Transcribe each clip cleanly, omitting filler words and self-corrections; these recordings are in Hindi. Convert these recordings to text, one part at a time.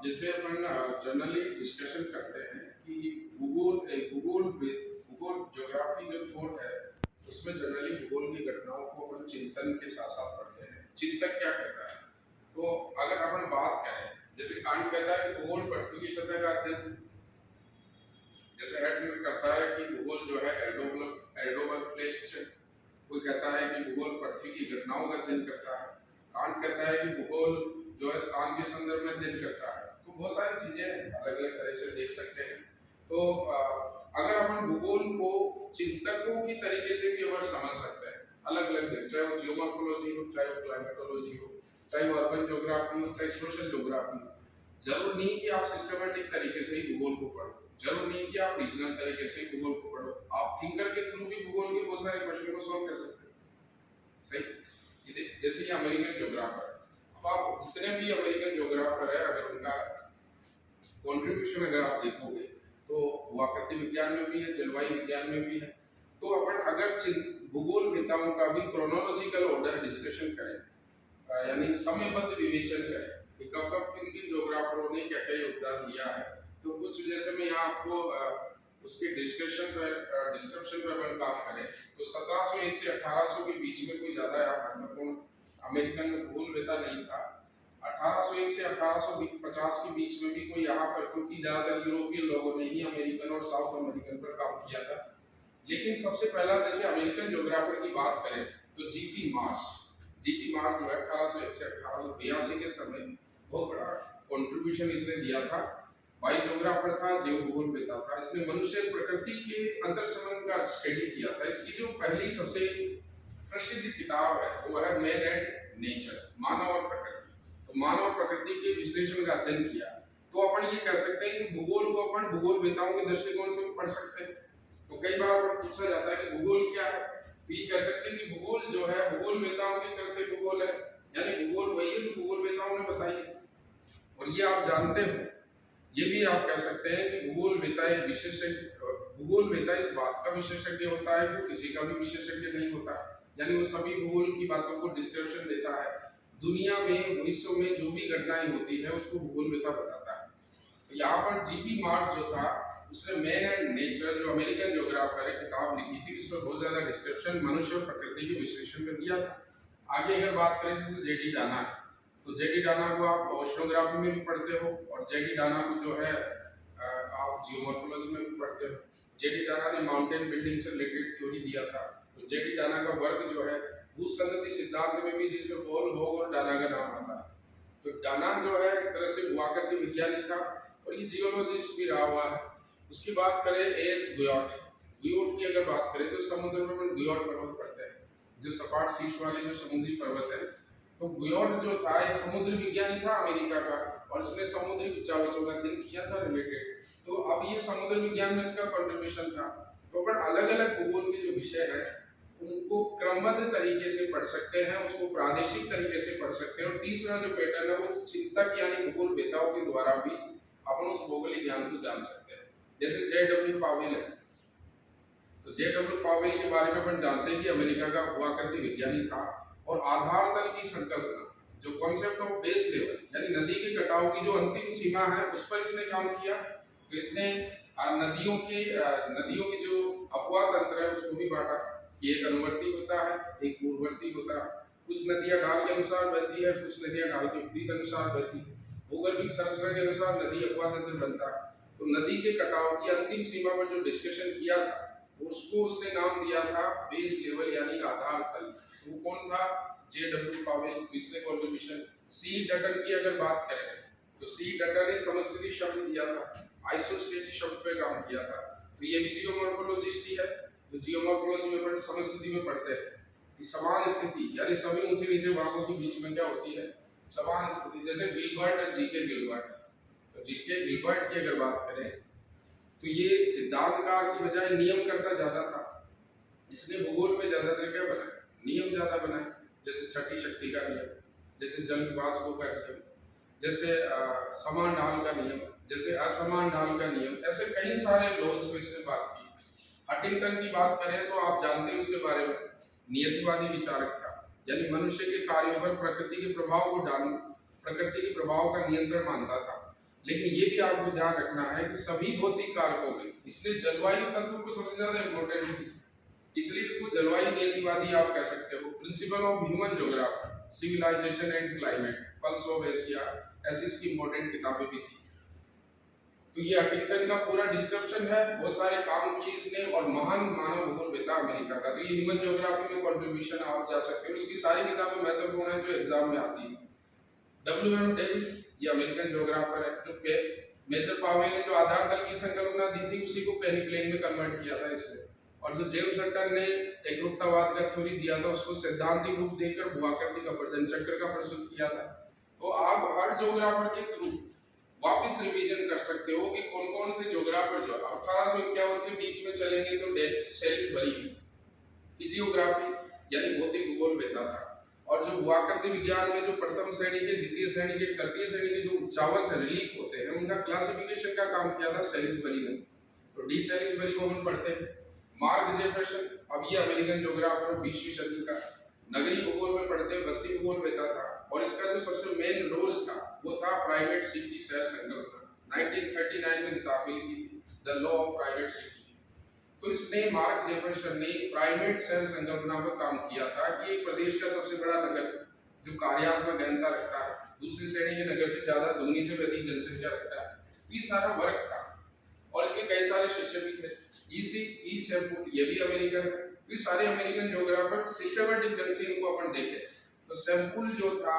जैसे अपन जनरली डिस्कशन करते हैं कि भूगोल ज्योग्राफी जो थॉट है उसमें जनरली भूगोल की घटनाओं को अपन चिंतन के साथ साथ पढ़ते हैं। चिंतक क्या कहता है? तो अगर अपन बात करें, जैसे कांट कहता है कि भूगोल पृथ्वी की सतह का अध्ययन, जैसे हेडमिल करता है कि भूगोल जो है एल्डोबल फ्लेश, कोई कहता है कि भूगोल पृथ्वी की घटनाओं का अध्ययन करता है। कांट कहता है कि भूगोल जो है स्थान के संदर्भ में अध्ययन करता है। तो बहुत सारी चीजें अलग अलग तरह से देख सकते हैं। तो अगर अपन भूगोल को चिंतकों की तरीके से भी अगर समझ सकते हैं, अलग अलग, चाहे वो जियोमॉर्फोलॉजी हो, चाहे वो क्लाइमेटोलॉजी हो, चाहे वो अर्बन ज्योग्राफी हो, चाहे सोशल ज्योग्राफी हो, जरूर नहीं कि आप सिस्टमेटिक तरीके से ही भूगोल को पढ़ो, जरूर नहीं कि आप रीजनल तरीके से ही भूगोल को पढ़ो। आप थिंकर के थ्रू भी भूगोल के बहुत सारे क्वेश्चन को सॉल्व कर सकते हैं। सही, जैसे ये अमेरिकन ज्योग्राफर, अब आप जितने भी अमेरिकन ज्योग्राफर है, अगर उनका कंट्रीब्यूशन अगर आप देखोगे तो भूआकृति विज्ञान में भी है, जलवायु विज्ञान में भी है। तो अपन अगर भूगोल वेताओं का भी क्रोनोलॉजिकल ऑर्डर डिस्कशन करें, यानी समयबद्ध विवेचन करें कि कब कब किन किन ज्योग्राफरों ने क्या क्या योगदान दिया है, तो कुछ जैसे मैं यहाँ आपको उसके डिस्क्रिप्शन पर अपन काम करें तो 1701 से 1800 के बीच में कोई ज़्यादा महत्वपूर्ण अमेरिकन भूगोल वेता नहीं था। 1801 से 1850 के बीच में भी कोई यहाँ पर, क्योंकि ज़्यादातर यूरोपियन लोगों ने ही अमेरिकन और साउथ अमेरिकन पर काम किया था। लेकिन सबसे पहला जैसे अमेरिकन ज्योग्राफर की बात करें तो जीपी मार्श जो है 1801 से 1882 के समय बहुत बड़ा कंट्रीब्यूशन इसने दिया था। बाई ज्योग्राफर था, जीव भूगोल वेता था। इसने मनुष्य प्रकृति के अंतर संबंध का स्टडी किया था। इसकी जो पहली सबसे प्रसिद्ध किताब है वो है मैन एंड नेचर, मानव और प्रकृति। तो मानव और प्रकृति के विश्लेषण का अध्ययन किया। तो अपन ये कह सकते हैं कि भूगोल को अपन भूगोल वेताओं के दृष्टिकोण से पढ़ सकते हैं। तो कई बार पूछा जाता है कि भूगोल क्या है, तो ये कह सकते हैं कि भूगोल जो है भूगोल वेताओं के करते भूगोल है, यानी भूगोल वही है जो भूगोल वेताओं ने बताई है। और ये आप जानते हो, ये भी आप कह सकते हैं कि भूगोल वेता एक विशेषज्ञ, भूगोल वेता इस बात का विशेषज्ञ होता है कि किसी का भी विशेषज्ञ नहीं होता, यानी वो सभी भूगोल की बातों को डिस्क्रिप्शन देता है। दुनिया में विश्व में जो भी घटनाएं होती है उसको भूगोल वेता बताता है। तो यहाँ पर जीपी मार्श जो था उसने मैन एंड नेचर, जो अमेरिकन ज्योग्राफर है, किताब लिखी थी। उसमें बहुत ज्यादा डिस्क्रिप्शन मनुष्य और प्रकृति के विश्लेषण में दिया था। आगे अगर बात करें जैसे जेडी डाना है, तो जेडी डाना को आप ओशनोग्राफी में भी पढ़ते हो, और जेडी डाना को जो है आप जियोमॉर्फोलॉजी में भी पढ़ते हो। जेडी डाना ने माउंटेन बिल्डिंग से रिलेटेड थ्योरी दिया था। तो जेडी डाना का वर्ग जो है भूसंगति सिद्धांत में भी जिसे हॉल, होग और डाना का नाम आता है। तो डाना जो है एक तरह से भूआकृति विज्ञानी था और ये जियोलॉजिस्ट भी रहा हुआ है। उसकी बात करें एच गुयोट की अगर बात करें तो समुद्र में गुयोट पर्वत पड़ते हैं, जो सपाट शीर्ष वाले जो समुद्री पर्वत है। तो गुयोट जो था एक समुद्री विज्ञानी था अमेरिका का, और इसने समुद्री पिचावचों का अध्ययन किया था रिलेटेड। तो अब ये समुद्र विज्ञान में इसका कंट्रीब्यूशन था। तो अपन अलग अलग भूगोल के जो विषय है उनको क्रमबद्ध तरीके से पढ़ सकते हैं, उसको प्रादेशिक तरीके से पढ़ सकते हैं। और तीसरा जो पैटर्न है वो चिंतक यानी भूगोल वेताओं के द्वारा भी अपन उस भौगोलिक ज्ञान को जान सकते हैं। जैसे जे.डब्ल्यू. पावेल है, तो जे.डब्ल्यू. पावेल के बारे में अपन जानते हैं कि अमेरिका का भूआकृति विज्ञानी था। और आधार तल की संकल्पना, जो कॉन्सेप्ट ऑफ बेस लेवल, यानी नदी के कटाव की जो अंतिम सीमा है उस पर इसने काम किया। तो इसने नदियों के जो अपवाह तंत्र है उसको भी बांटा कि एक अनुवर्ती होता है, एक पूर्ववर्ती होता है। कुछ नदियां ढाल के अनुसार बहती है, कुछ नदियां ढाल के विपरीत अनुसार बहती है। भूगर्भिक संरचना के अनुसार नदी अपवाह तंत्र बनता है। तो नदी के कटाव की अंतिम सीमा पर जो डिस्कशन किया था उसको उसने नाम दिया था बेस लेवल, यानी आधार तल। वो कौन था? जे.डब्ल्यू. पावेल। इसने कंट्रीब्यूशन। सी डटन की अगर बात करें तो सी डटन ने समस्थिति शब्द दिया था, आइसोस्टेसिस शब्द पे काम किया था। तो ये भी जियोमॉर्फोलॉजिस्ट ही है। जो जियोमॉर्फोलॉजी में अपन समस्थिति में पढ़ते हैं कि समान स्थिति, यानी सभी ऊंचे नीचे भागों के बीच में क्या होती है? समान स्थिति। जैसे गिलबर्ट और जीके गिलबर्ट, तो जीके गिलबर्ट की अगर बात करें तो ये सिद्धांतकार की बजाय नियम करता ज्यादा था। इसने भूगोल में ज्यादातर क्या बनाया? नियम ज्यादा बनाए। जैसे छठी शक्ति का नियम, जैसे जल विभाजकों का नियम, जैसे समान ढाल का नियम, जैसे असमान ढाल का नियम, ऐसे कई सारे लॉज में इसने बात की। हंटिंगटन की बात करें तो आप जानते हैं उसके बारे में, नियतिवादी विचारक था, यानी मनुष्य के कार्यों पर प्रकृति के प्रभाव का नियंत्रण मानता था। लेकिन ये भी आपको ध्यान रखना है कि सभी भौतिक कारकों में इसलिए जलवायु तत्व को सबसे ज्यादा इंपॉर्टेंट है, इसलिए इसको जलवायु नीतिवादी आप कह सकते हो। Principle of human geography, civilisation and climate, pulse of Asia, ऐसी इसकी इंपॉर्टेंट किताबें भी थी। तो ये हकीकत का पूरा डिस्क्रिप्शन है, बहुत सारे काम किए इसने और महान मानव भूगोलवेता अमेरिका का। तो ये ह्यूमन ज्योग्राफी में कंट्रीब्यूशन आप जा सकते हो, इसकी सारी किताबें महत्वपूर्ण है जो एग्जाम में आती है। W.M. डेविस ये अमेरिकन ज्योग्राफर है, जो मेजर पावेल ने जो आधार तल की संकल्पना दी थी उसी को पेनिप्लेन में कन्वर्ट किया था इसने। और जो जेम्स हटन ने एकरूपतावाद का थ्योरी दिया था उसको सैद्धांतिक रूप देकर भूआकृति का वर्धन चक्र का प्रस्तुत किया था। तो आप हर ज्योग्राफर के थ्रू वापस रिवीजन कर सकते हो कि कौन कौन से ज्योग्राफर जो 1851 से बीच में चलेंगे तो सेलिसबरी फिजियोग्राफी यानी भौतिक भूगोलवेता था। और जो भूआकृति विज्ञान में जो प्रथम श्रेणी के, द्वितीय श्रेणी के, तृतीय श्रेणी के जो उच्चावच रिलीफ होते हैं उनका क्लासिफिकेशन का काम किया था सेलिसबरी ने। तो डी सेलिसबरी को हम पढ़ते हैं। मार्क जेफरसन, अब ये अमेरिकन ज्योग्राफर 20वीं सदी का, नगरीय भूगोल में पढ़ते हैं, बस्ती भूगोलवेता था। और इसका जो सबसे मेन रोल था वो था प्राइवेट सिटी शहर संकल्पना। 1939 में किताब लिखी थी, the law of private city. तो इसने मार्क जेफरसन ने प्राइवेट शहर संकल्पना पर काम किया था कि एक प्रदेश का सबसे बड़ा नगर जो कार्यात्मक गहनता रखता है, दूसरी श्रेणी के नगर से ज्यादा, दुगनी से अधिक जनसंख्या रखता है, ये सारा वर्क था। और इसके कई सारे शिष्य भी थे। ई सैम्पुल ये भी अमेरिकन है। ये सारे अमेरिकन ज्योग्राफर सिस्टमैटिक ढंग से इनको अपन देखे तो सैम्पुल जो था,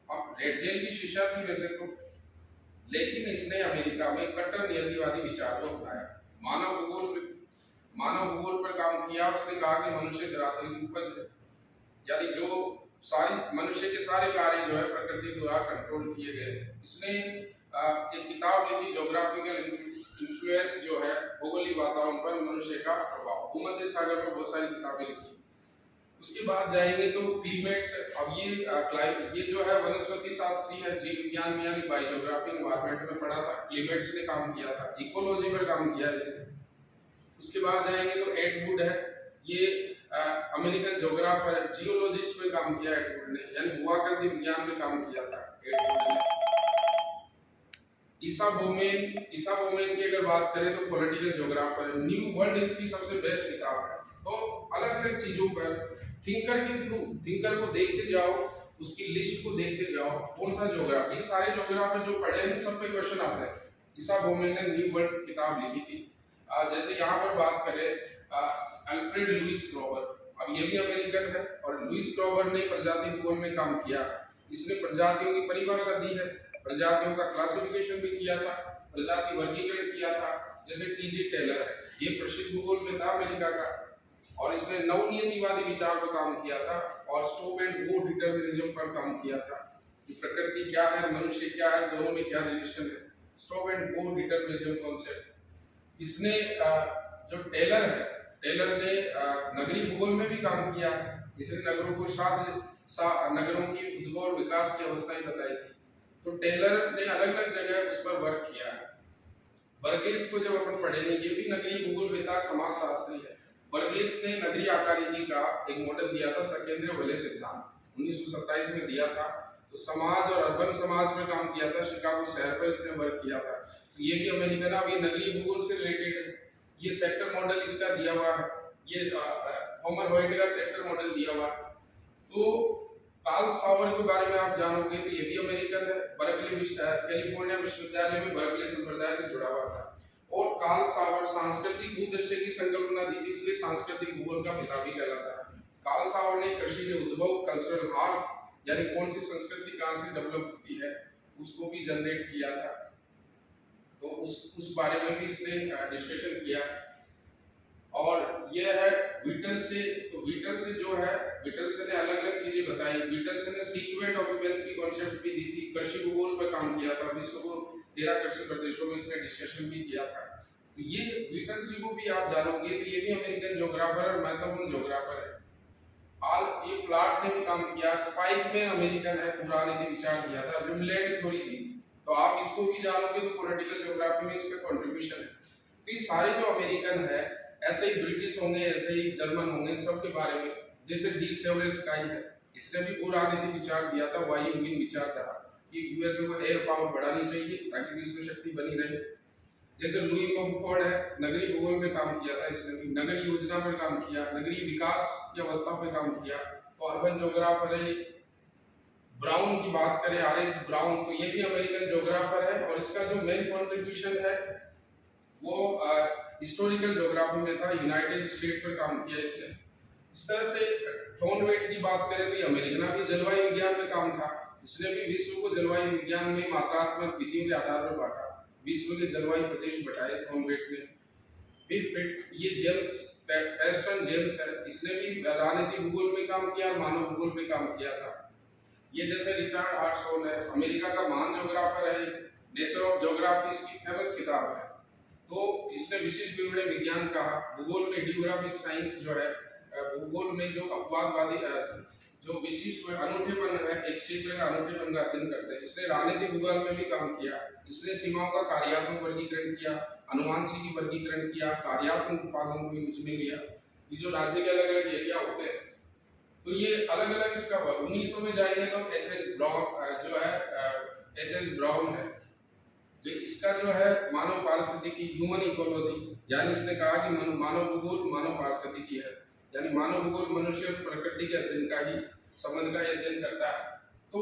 अब रेड जेल की शिष्या थी वैसे तो, लेकिन इसने अमेरिका में कट्टर नियतिवादी विचार को अपनाया। मानव भूगोल पर काम किया। उसने कहा कि मनुष्य धरातल की उपज है, यानी जो सारी मनुष्य के सारे कार्य जो है प्रकृति द्वारा कंट्रोल किए गए। इसने एक किताब लिखी, ज्योग्राफिकल इन्फ्लुएंस जो है भौगोलिक वातावरण पर मनुष्य का प्रभाव। भूमध्य सागर पर बहुत सारी किताबें लिखी। उसके बाद जाएंगे तो क्लाइमेट्स। अब ये जो है वनस्पति शास्त्री है, जीव विज्ञान में यानी बायोजियोग्राफी एनवायरनमेंट में पढ़ा था। क्लाइमेट्स ने काम किया था, इकोलॉजी पर काम किया इसने। उसके बाद जाएंगे तो एड वुड है, ये अमेरिकन ज्योग्राफर है, जियोलॉजिस्ट पे काम किया एड वुड ने, यानी भूआकृति विज्ञान में काम किया था एड वुड ने। ईसा बोमेन की अगर बात करें तो पॉलिटिकल ज्योग्राफर है। न्यू वर्ल्ड इसकी सबसे बेस्ट किताब है। तो अलग अलग चीजों पर थिंकर के थ्रू, थिंकर को देखते जाओ, उसकी लिस्ट को देखते जाओ, कौन सा ज्योग्राफी, सारे ज्योग्राफर जो पढ़े हैं सब पे क्वेश्चन आता है। ईसा बोमेन ने न्यू वर्ल्ड किताब लिखी थी। जैसे यहाँ पर बात करें अल्फ्रेड लुईस क्रोवर, अब ये भी अमेरिकन है और लुईस क्रोवर ने प्रजाति भूगोल में काम किया। इसने प्रजातियों की परिभाषा दी है, प्रजातियों का क्लासिफिकेशन भी किया था, प्रजाति वर्गीकरण किया था। जैसे टी.जी. टेलर है, ये प्रसिद्ध भूगोलवेता अमेरिका का, और इसने नवनियतिवादी विचार पर काम किया था और स्टॉप एंड गो डिटरमिनिज्म पर काम किया था कि प्रकृति क्या है, मनुष्य क्या है, दोनों में क्या रिलेशन है। Stop and go determinism concept. इसने जो टेलर है, टेलर ने नगरीय भूगोल में भी काम किया। इसने नगरों को नगरों की उद्भव और विकास की अवस्थाएं बताई थी। तो टेलर ने अलग अलग जगह उस पर वर्क किया है। बर्गेस को जब अपन पढ़ेंगे, ये भी नगरीय भूगोलवेता समाजशास्त्री है। बर्गेस ने नगरीय आकारिकी का एक मॉडल दिया था, सकेंद्र वलय सिद्धांत, 1927 में दिया था। तो समाज और अर्बन समाज में काम किया था, शिकागो शहर पर इसने वर्क किया था। तो ये भी अमेरिकन, अब ये नगरीय भूगोल से रिलेटेड है। ये सेक्टर मॉडल इसका दिया हुआ है, ये होमर होइट का सेक्टर मॉडल दिया हुआ है। तो कार्ल सावर के बारे में आप जानोगे तो ये भी अमेरिकन है, कैलिफोर्निया विश्वविद्यालय में बर्कले संप्रदाय से जुड़ा हुआ था। और कार्ल सावर सांस्कृतिक भूदृश्य की संकल्पना दी थी, इसलिए सांस्कृतिक भूगोल का पिता भी कहलाता है। कार्ल सावर ने कृषि के उद्भव, कल्चरल हार्ट यानी कौन सी संस्कृति कहां से डेवलप होती है, उसको भी जनरेट किया था। तो उस बारे में भी इसने डिस्कशन किया। और यह है व्हीटल से। तो व्हीटल से जो है, व्हीटल से ने अलग अलग चीजें बताई। व्हीटल से ने सीक्वेंट ऑक्यूपेंस की कॉन्सेप्ट भी दी थी, कृषि भूगोल पर काम किया था। विश्व को 13 कृषि प्रदेशों में इसने डिस्कशन भी किया था। तो ये व्हीटल से को भी आप जानोगे तो ये भी अमेरिकन ज्योग्राफर और महत्वपूर्ण ज्योग्राफर है। ये प्लाट ने भी काम किया। स्पाइक में अमेरिकन है, पुराने विचार दिया था, रिमलैंड थ्योरी दी थी। तो आप इसको भी जानोगे तो पॉलिटिकल ज्योग्राफी में इसका कंट्रीब्यूशन है। तो ये सारे जो अमेरिकन है, ऐसे ही ब्रिटिश होंगे, ऐसे ही जर्मन होंगे, सब के बारे में। जैसे डी सेवरेस काई है, इसने भी पुराने विचार दिया था, वायुविहीन विचारधारा, कि यूएसए को एयर पावर बढ़ानी चाहिए ताकि विश्व शक्ति बनी रहे। जैसे लुई मॉमफोर्ड है, नगरीय भूगोल में काम किया था, इसने भी नगरीय योजना पर काम किया, नगरीय विकास की अवस्था पर काम किया। तो अर्बन जोग्राफर है। ब्राउन की बात करें, आर.एच. ब्राउन, तो ये भी अमेरिकन जोग्राफर है और इसका जो मेन कंट्रीब्यूशन है वो हिस्टोरिकल ज्योग्राफी में था, यूनाइटेड स्टेट पर काम किया इसने। इस तरह से थॉर्नवेट की बात करें तो ये अमेरिकन भी जलवायु विज्ञान में काम था, इसने भी विश्व को जलवायु विज्ञान में मात्रात्मक विधियों के आधार पर बांटा, विश्व के जलवायु प्रदेश बताए थॉर्नवेट ने। फिर ये जेम्स पेस्टन जेम्स है, इसने भी राजनीतिक भूगोल में काम किया और मानव भूगोल में काम किया था। ये जैसे रिचर्ड हार्टसोन है, अमेरिका का महान ज्योग्राफर है, नेचर ऑफ ज्योग्राफी इसकी फेमस किताब है। तो इसने विशिष्ट विवरण विज्ञान कहा, भूगोल में जियोग्राफिक साइंस जो है, भूगोल में जो अपवादवादी जो विशिष्ट अनूठेपन है, एक क्षेत्र का अनूठेपन का अध्ययन करते हैं। इसने राजनीतिक भूगोल में भी काम किया, इसने सीमाओं का कार्यात्मक वर्गीकरण किया, अनुवांशिकी वर्गीकरण किया, कार्यात्मक उत्पादन को यूज में लिया। ये जो राज्य के अलग अलग एरिया होते हैं तो ये अलग अलग इसका 1900 में जाएंगे तो एच.एस. ब्राउन जो है, एच.एस. ब्राउन है, जो इसका जो है मानव पारिस्थितिकी, ह्यूमन इकोलॉजी, यानी इसने कहा कि मानव भूगोल मानव पारिस्थितिकी है, यानी मानव भूगोल मनुष्य और प्रकृति के अध्ययन का ही संबंध का अध्ययन करता है। तो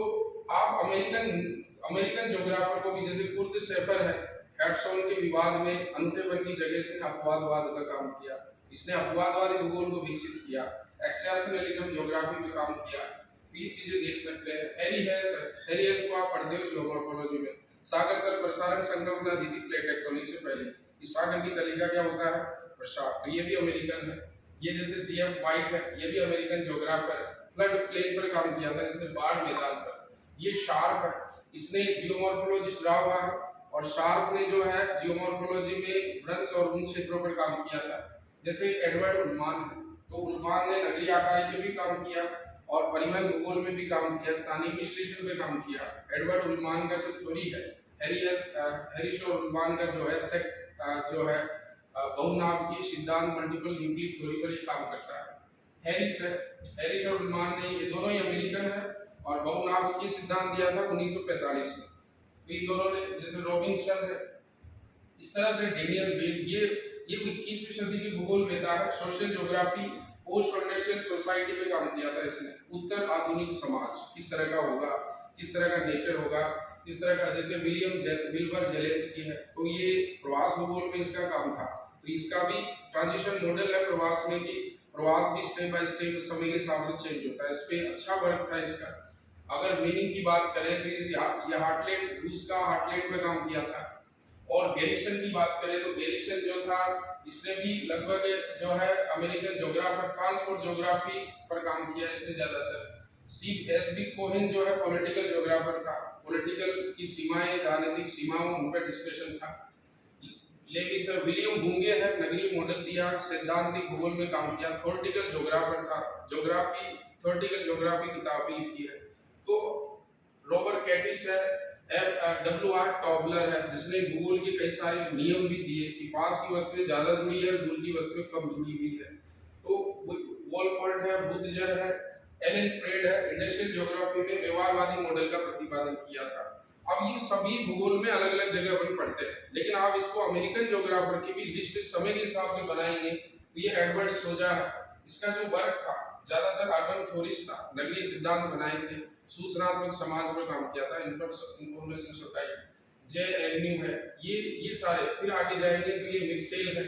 आप अमेरिकन ज्योग्राफर को भी, जैसे कुर्द सेफर है, हैडसोन के विवाद में अनूठेपन की जगह से अपवादवाद का काम किया, इसने अपवादवादी भूगोल को विकसित किया, एक्सेप्शनलिज्म ज्योग्राफी में काम किया। ये चीजें देख सकते हैं। हैरी हेस को आप पढ़ते हो जियोमॉर्फोलॉजी में, सागर तल प्रसारण संकल्पना दी थी प्लेट टेक्टोनिक से पहले। इस सागर की तलिका क्या होता है? प्रसार। तो ये भी अमेरिकन है। ये जैसे जीएफ वाइट है, ये भी अमेरिकन ज्योग्राफर है, फ्लड प्लेन पर काम किया था इसने, बाढ़ मैदान पर। ये शार्प है, इसने जियोमॉर्फोलॉजिस्ट रहा हुआ है, और शार्प ने जो है जियोमॉर्फोलॉजी में भ्रंश और उन क्षेत्रों पर काम किया था। जैसे एडवर्ड उल्मान है, तो उल्मान ने नगरीय आकारी में भी काम किया और परिवहन भूगोल में भी काम किया, स्थानीय विश्लेषण में काम किया। एडवर्ड उल्मान का जो थ्योरी है, हैरिस और उल्मान का जो है बहुनाभिकीय सिद्धांत, मल्टीपल न्यूक्लिक थ्योरी पर ये काम करता है। हैरिस और उल्मान ने, ये दोनों ही अमेरिकन है, और बहुनाभिकीय सिद्धांत दिया था 1945 में। तो ये दोनों ने, जैसे रॉबिन्सन है, इस तरह से डेनियल बेल, ये 21वीं सदी की भूगोल वेता है। Social geography, post industrial society पे काम किया था इसने। उत्तर आधुनिक समाज किस तरह का होगा, किस तरह का नेचर होगा, किस तरह का, जैसे विल्बर जेलेंस्की है, तो ये प्रवास भूगोल में इसका काम था। तो इसका भी ट्रांजिशन मॉडल है प्रवास में, कि प्रवास भी स्टेप बाय स्टेप समय के हिसाब से चेंज होता है। इस पे अच्छा वर्क था इसका। अगर मीनिंग की बात करें तो ये हार्टलैंड, रूस का हार्टलैंड में काम किया था। और गैरिसन की बात करें तो गैरिसन जो था, इसने भी लगभग जो है अमेरिकन ज्योग्राफर, ट्रांसपोर्ट ज्योग्राफी पर काम किया इसने ज्यादातर। C.S.B. कोहेन जो है पॉलिटिकल ज्योग्राफर था, पॉलिटिकल की सीमाएं, राजनीतिक सीमाओं, उन पर डिस्कशन था। लेकिन सर विलियम बुंगे है, नगरीय मॉडल दिया, सैद्धांतिक भूगोल में काम किया, थ्योरेटिकल ज्योग्राफर था, ज्योग्राफी, थ्योरेटिकल ज्योग्राफी किताब भी लिखी है। तो रॉबर्ट कैटिस है, W.R. टॉबलर है, जिसने भूगोल के कई सारे नियम भी दिए कि पास की वस्तुएं ज्यादा जुड़ी है, दूर की वस्तुएं कम जुड़ी हुई है। तो वॉलपोर्ट है, बुद्धजर है, एलन प्रेड है, इंडस्ट्रियल ज्योग्राफी में व्यवहारवादी मॉडल का प्रतिपादन किया था। अब ये सभी भूगोल में अलग अलग जगह पर पढ़ते हैं, लेकिन आप इसको अमेरिकन ज्योग्राफर की भी लिस्ट समय के हिसाब से बनाएंगे तो ये एडवर्ड सोजा है। इसका जो वर्क था ज्यादातर अर्बन थ्योरीज था, नगरीय सिद्धांत बनाए थे, सूचनात्मक समाज पर काम किया था, इंफॉर्मेशन सोसाइटी। जे एवेन्यू है, ये सारे, फिर आगे जाएंगे तो ये मिक्सेल है,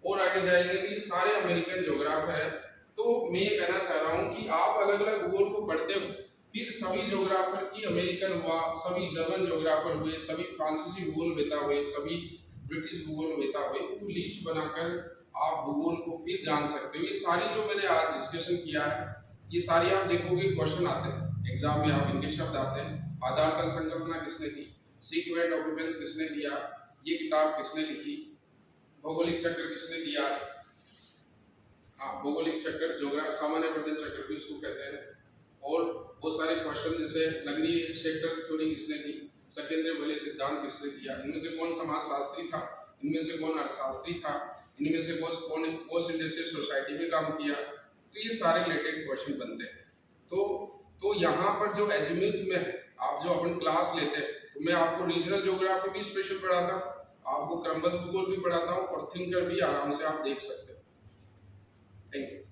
और आगे जाएंगे तो ये सारे अमेरिकन ज्योग्राफर है। तो मैं ये कहना चाह रहा हूँ कि आप अलग अलग भूगोल को पढ़ते हो, फिर सभी ज्योग्राफर की अमेरिकन हुआ, सभी जर्मन ज्योग्राफर हुए, सभी फ्रांसीसी भूगोल वेता हुए, सभी ब्रिटिश भूगोल वेता हुए, तो लिस्ट बनाकर आप भूगोल को फिर जान सकते हो। ये सारी जो मैंने आज डिस्कशन किया है, ये सारी आप देखोगे क्वेश्चन आते हैं एग्जाम में, आप इनके शब्द आते हैं। आधार तल संकल्पना किसने दी, सीक्वेंट ऑक्यूपेंस किसने दिया, ये किताब किसने लिखी, भौगोलिक चक्र किसने दिया, भौगोलिक चक्र, ज्योग्राफी, सामान्य प्रदेश चक्र भी उसको कहते हैं। और बहुत सारे क्वेश्चन, जैसे नगरीय सेक्टर थ्योरी किसने दी, सकेंद्र भले सिद्धांत किसने दिया, इनमें से कौन समाजशास्त्री था, इनमें से कौन अर्थशास्त्री था, इनमें से कौन पोस्ट इंडस्ट्रियल सोसाइटी में काम किया। तो ये सारे रिलेटेड क्वेश्चन बनते हैं। तो यहाँ पर जो एजिमुथ में है, आप जो अपन क्लास लेते हैं तो मैं आपको रीजनल ज्योग्राफी भी स्पेशल पढ़ाता हूँ, आपको क्रमबद्ध भूगोल भी पढ़ाता हूँ और थिंकर भी आराम से आप देख सकते हो। Thank you.